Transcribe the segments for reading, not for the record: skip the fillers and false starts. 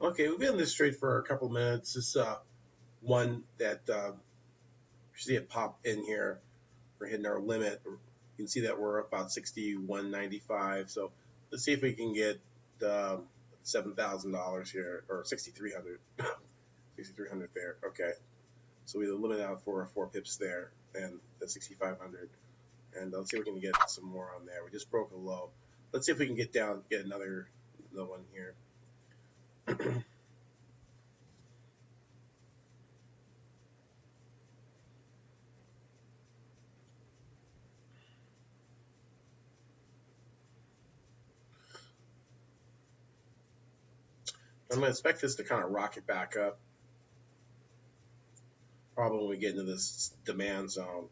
Okay, we've been in this trade for a couple minutes. This one that you see it pop in here. We're hitting our limit. You can see that we're about 61.95. So let's see if we can get $7,000 here, or 6,300. 6,300 there. Okay. So we limit out for 4 pips there, and the 6,500. And let's see if we can get some more on there. We just broke a low. Let's see if we can get another one here. I'm going to expect this to kind of rocket back up. Probably when we get into this demand zone.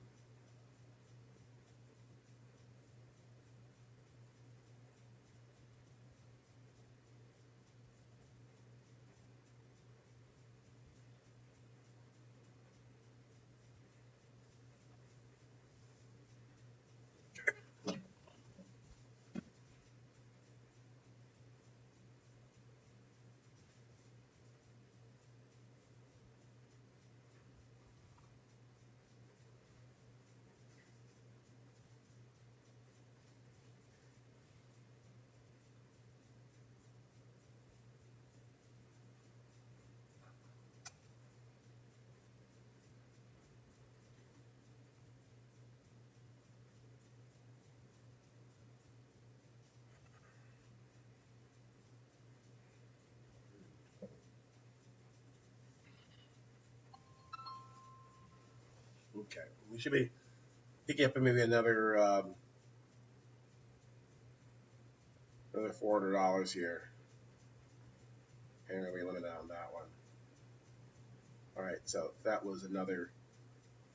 Okay, we should be picking up maybe another $400 here, and we limit on that one. All right, so that was another.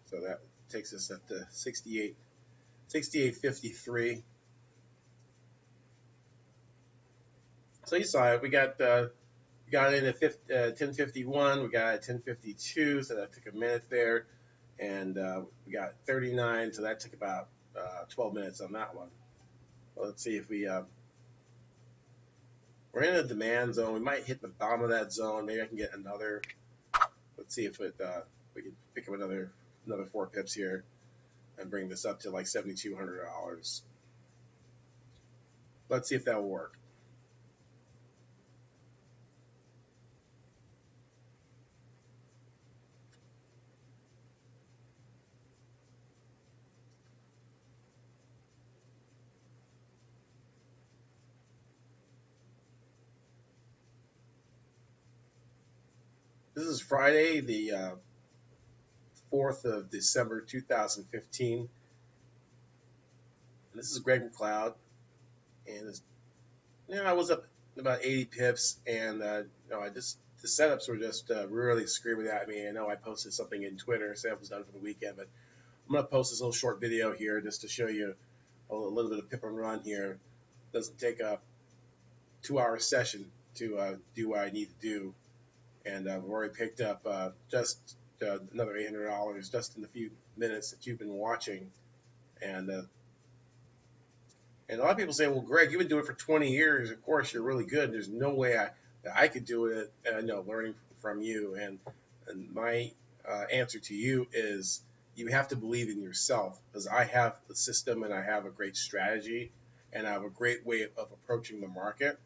So that takes us up to 68.53. So you saw it. We got in at 10:51. We got at 10:52. So that took a minute there, and we got 39. So that took about 12 minutes on that one. Well, let's see if we're in a demand zone. We might hit the bottom of that zone. Maybe I can get another. Let's see if we can pick up another 4 pips here and bring this up to like $7,200. Let's see if that will work. This is Friday, the 4th of December, 2015. And this is Greg McLeod. And I was up about 80 pips, and the setups were just really screaming at me. I know I posted something in Twitter, said it was done for the weekend, but I'm going to post this little short video here just to show you a little bit of pip and run here. It doesn't take a 2-hour session to do what I need to do. And we've already picked up just another $800 just in the few minutes that you've been watching. And a lot of people say, well, Greg, you've been doing it for 20 years. Of course, you're really good. There's no way that I could do it. Learning from you. And my answer to you is you have to believe in yourself, because I have the system and I have a great strategy and I have a great way of approaching the market.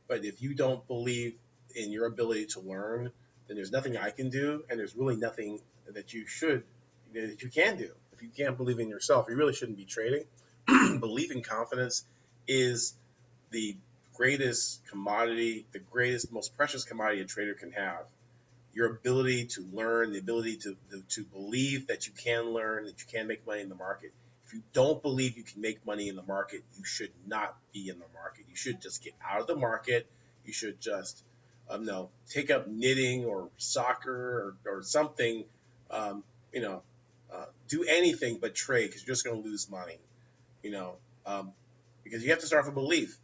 But if you don't believe in your ability to learn, then there's nothing I can do, and there's really nothing that you can do. If you can't believe in yourself, you really shouldn't be trading. Belief and confidence is the greatest commodity, the greatest, most precious commodity a trader can have. Your ability to learn, the ability to believe that you can learn, that you can make money in the market. If you don't believe you can make money in the market, you should not be in the market. You should just get out of the market. You should just take up knitting or soccer or something. Do anything but trade, because you're just going to lose money. Because you have to start with belief,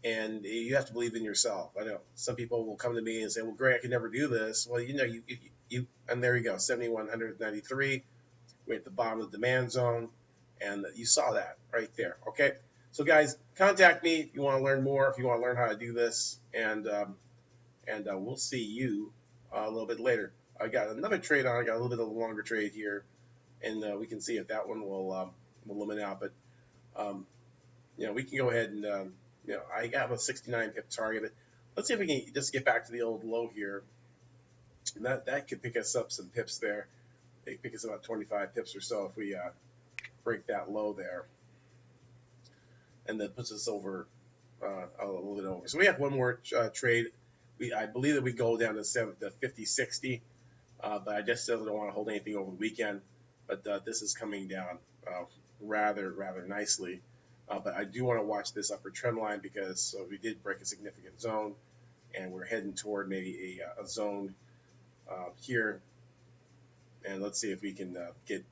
and you have to believe in yourself. I know some people will come to me and say, "Well, Greg, I can never do this." Well, you and there you go, 7,193. We're at the bottom of the demand zone, and you saw that right there. Okay, so guys, contact me if you want to learn more, if you want to learn how to do this, and and we'll see you a little bit later. I got another trade on. I got a little bit of a longer trade here, and we can see if that one will limit out. But we can go ahead and I have a 69 pip target. Let's see if we can just get back to the old low here. And that could pick us up some pips there. They pick us about 25 pips or so if we break that low there, and that puts us over a little bit over. So we have one more trade. I believe that we go down to the 50-60, but I just still don't want to hold anything over the weekend. But this is coming down rather nicely. But I do want to watch this upper trend line because we did break a significant zone, and we're heading toward maybe a zone here. And let's see if we can get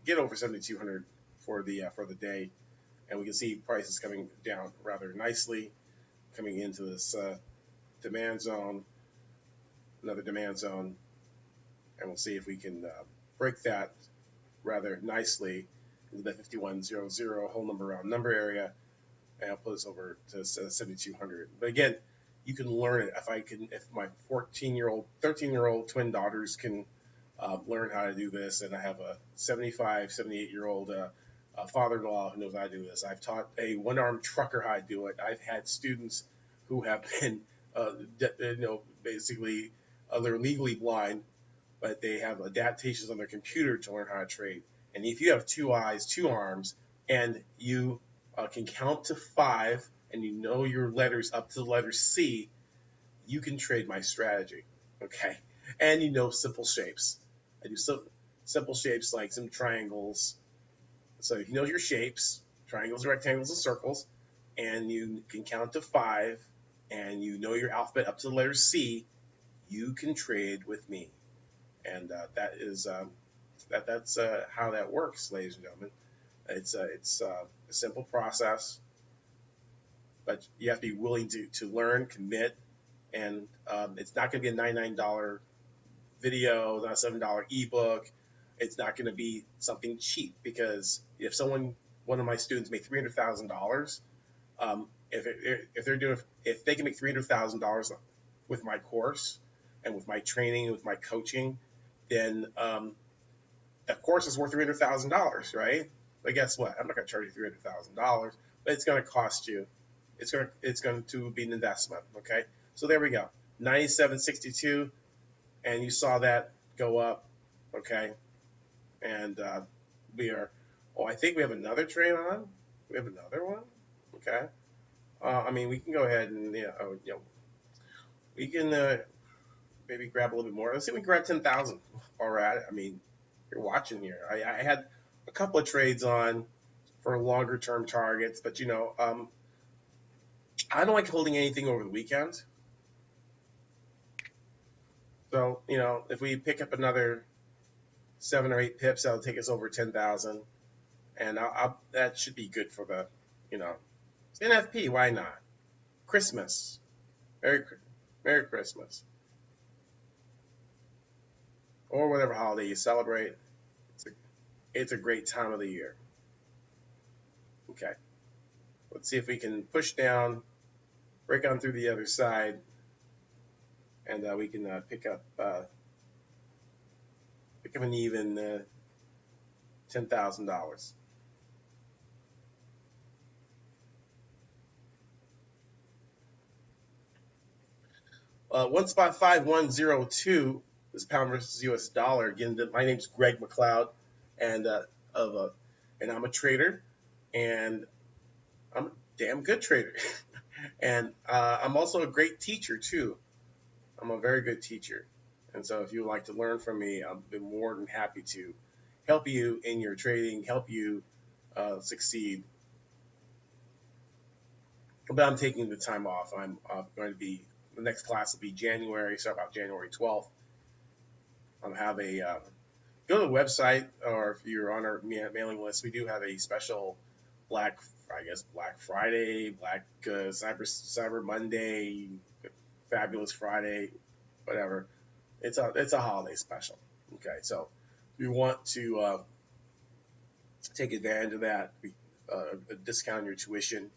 get over 7,200 for the day, and we can see prices coming down rather nicely, coming into this demand zone, another demand zone, and we'll see if we can break that rather nicely into the 5100 whole number round number area, and I'll put us over to 7,200. But again, you can learn it. If my 14-year-old, 13-year-old twin daughters can learn how to do this, and I have a 75, 78-year-old father-in-law who knows how to do this. I've taught a one-armed trucker how to do it. I've had students who have been, basically, they're legally blind, but they have adaptations on their computer to learn how to trade. And if you have two eyes, two arms, and you can count to 5, and you know your letters up to the letter C, you can trade my strategy, okay? And you know simple shapes. I do simple shapes like some triangles. So if you know your shapes, triangles, rectangles, and circles, and you can count to 5, and you know your alphabet up to the letter C, you can trade with me. And that's how that works, ladies and gentlemen. It's a simple process, but you have to be willing to learn, commit, and it's not going to be a $99 video, not a $7 ebook. It's not going to be something cheap, because if one of my students make $300,000, if they can make $300,000 with my course and with my training, with my coaching, then that course is worth $300,000, right? But guess what? I'm not going to charge you $300,000, but it's going to cost you. It's going to be an investment. Okay, so there we go, 97.62, and you saw that go up. Okay, and we are. Oh, I think we have another trade on. We have another one. Okay. We can go ahead and we can maybe grab a little bit more. Let's see if we can grab 10,000. All right. You're watching here. I had a couple of trades on for longer term targets, but I don't like holding anything over the weekend. So if we pick up another 7 or 8 pips, that'll take us over 10,000, and that should be good for the NFP. Why not? Christmas, Merry Christmas, or whatever holiday you celebrate. It's a great time of the year. Okay, let's see if we can push down, break on through the other side, and we can pick up an even $10,000. One spot 5102 is pound versus U.S. dollar. Again, my name's Greg McLeod, and I'm a trader, and I'm a damn good trader, and I'm also a great teacher too. I'm a very good teacher, and so if you would like to learn from me, I've been more than happy to help you in your trading, help you succeed. But I'm taking the time off. I'm going to be, the next class will be January, start about January 12th. I'll have a, go to the website, or if you're on our mailing list, we do have a special Black Friday, Cyber Monday, Fabulous Friday, whatever. It's a holiday special. Okay, so if you want to take advantage of that, discount your tuition,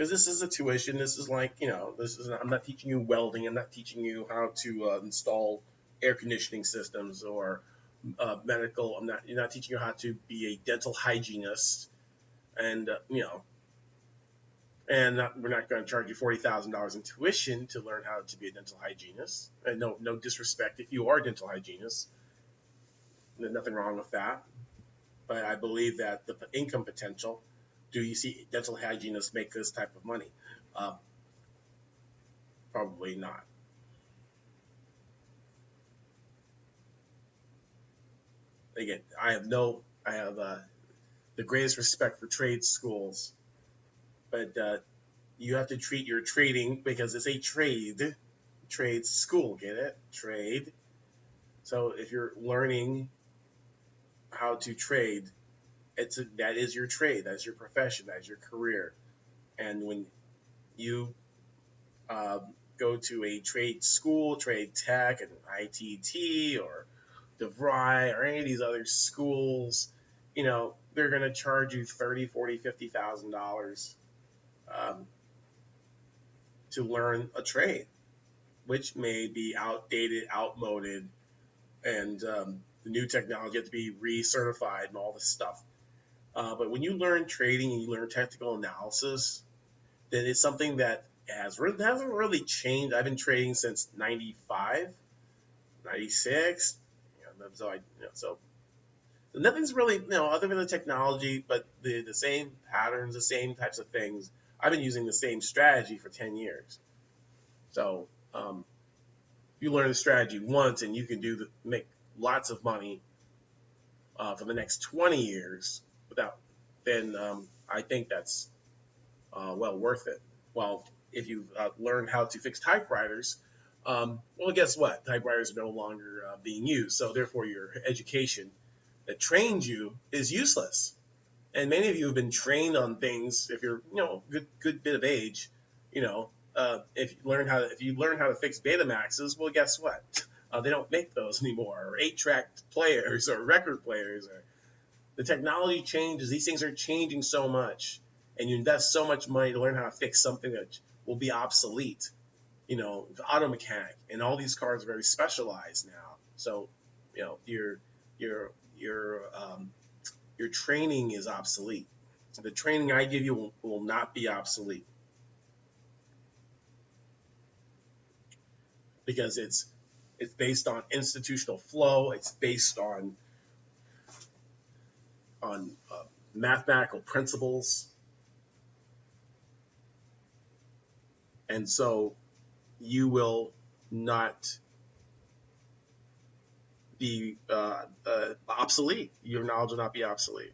because this is a tuition. This is like, this is I'm not teaching you welding. I'm not teaching you how to install air conditioning systems or medical. You're not teaching you how to be a dental hygienist, and we're not going to charge you $40,000 in tuition to learn how to be a dental hygienist. And no disrespect if you are a dental hygienist. There's nothing wrong with that. But I believe that the income potential, do you see dental hygienists make this type of money? Probably not. Again, I have the greatest respect for trade schools, but you have to treat your trading, because it's a trade school. Get it? Trade. So if you're learning how to trade, that is your trade, that's your profession, that's your career. And when you go to a trade school, trade tech, and ITT or DeVry or any of these other schools, they're going to charge you $30,000, $40,000, $50,000 to learn a trade, which may be outdated, outmoded, and the new technology has to be recertified and all this stuff. But when you learn trading and you learn technical analysis, then it's something that hasn't really changed. I've been trading since 95, 96. So nothing's really, other than the technology, but the same patterns, the same types of things. I've been using the same strategy for 10 years. So you learn the strategy once and you can make lots of money for the next 20 years then I think that's well worth it. Well, if you learn how to fix typewriters, well, guess what? Typewriters are no longer being used. So therefore, your education that trained you is useless. And many of you have been trained on things. If you're, good bit of age, if you learn how to fix Betamaxes, well, guess what? They don't make those anymore. Or 8-track players or record players. Or the technology changes. These things are changing so much, and you invest so much money to learn how to fix something that will be obsolete. The auto mechanic, and all these cars are very specialized now. So, your training is obsolete. The training I give you will not be obsolete, because it's based on institutional flow. It's based on mathematical principles, and so you will not be obsolete. Your knowledge will not be obsolete.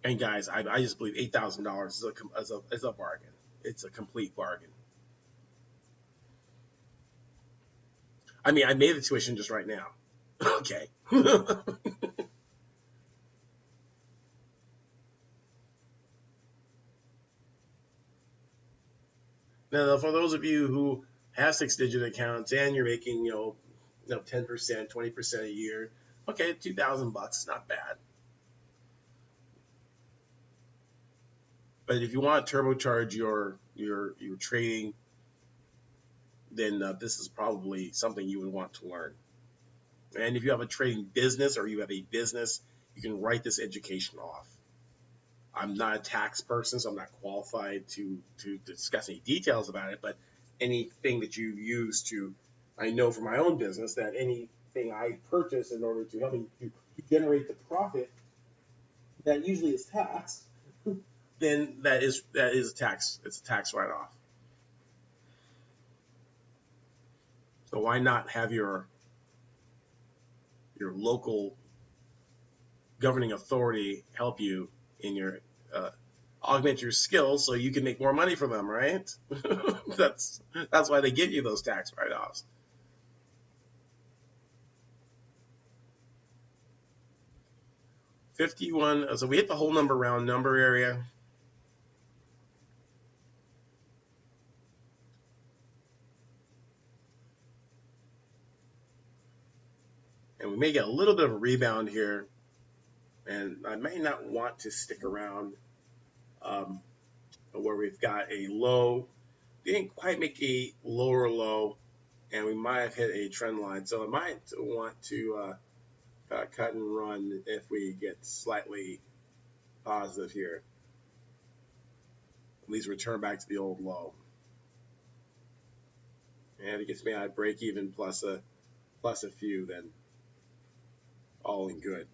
And guys, I just believe $8,000 is a bargain. It's a complete bargain. I mean, I made the tuition just right now. Okay. Now, for those of you who have 6-digit accounts and you're making, 10%, 20% a year, okay, $2,000 is not bad. But if you want to turbocharge your trading, then this is probably something you would want to learn. And if you have a trading business or you have a business, you can write this education off. I'm not a tax person, so I'm not qualified to discuss any details about it, but anything that you use I know from my own business that anything I purchase in order to help me to generate the profit that usually is taxed, then that is a tax. It's a tax write-off. So why not have your local governing authority help you in your augment your skills so you can make more money from them, right? That's why they give you those tax write-offs. $51. So we hit the whole round number area. And we may get a little bit of a rebound here. And I may not want to stick around where we've got a low. We didn't quite make a lower low, and we might have hit a trend line. So I might want to cut and run if we get slightly positive here. At least return back to the old low. And if it gets me out of break even plus a few, then all in good.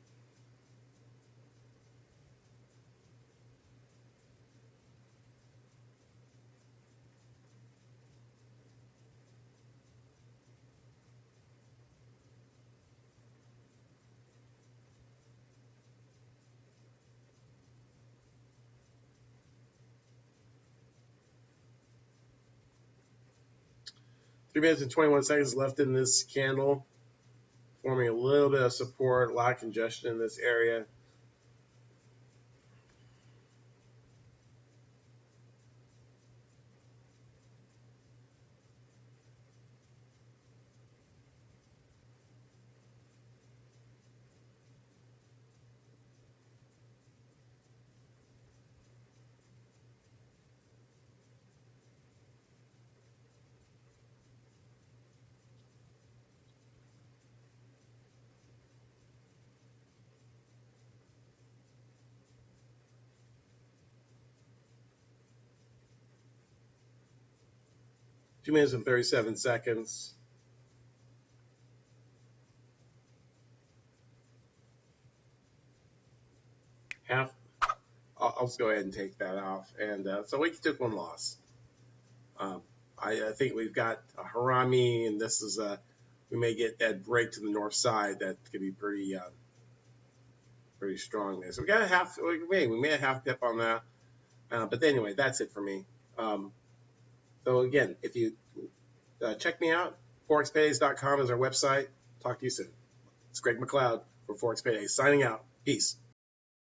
Three minutes and 21 seconds left in this candle, forming a little bit of support, a lot of congestion in this area. Two minutes and 37 seconds. I'll just go ahead and take that off. And so we took one loss. I think we've got a Harami, and this is we may get that break to the north side. That could be pretty strong there. So we got a half. We made a half pip on that. But anyway, that's it for me. So again, if you check me out, forexpaydays.com is our website. Talk to you soon. It's Greg McLeod for Forex Paydays signing out. Peace.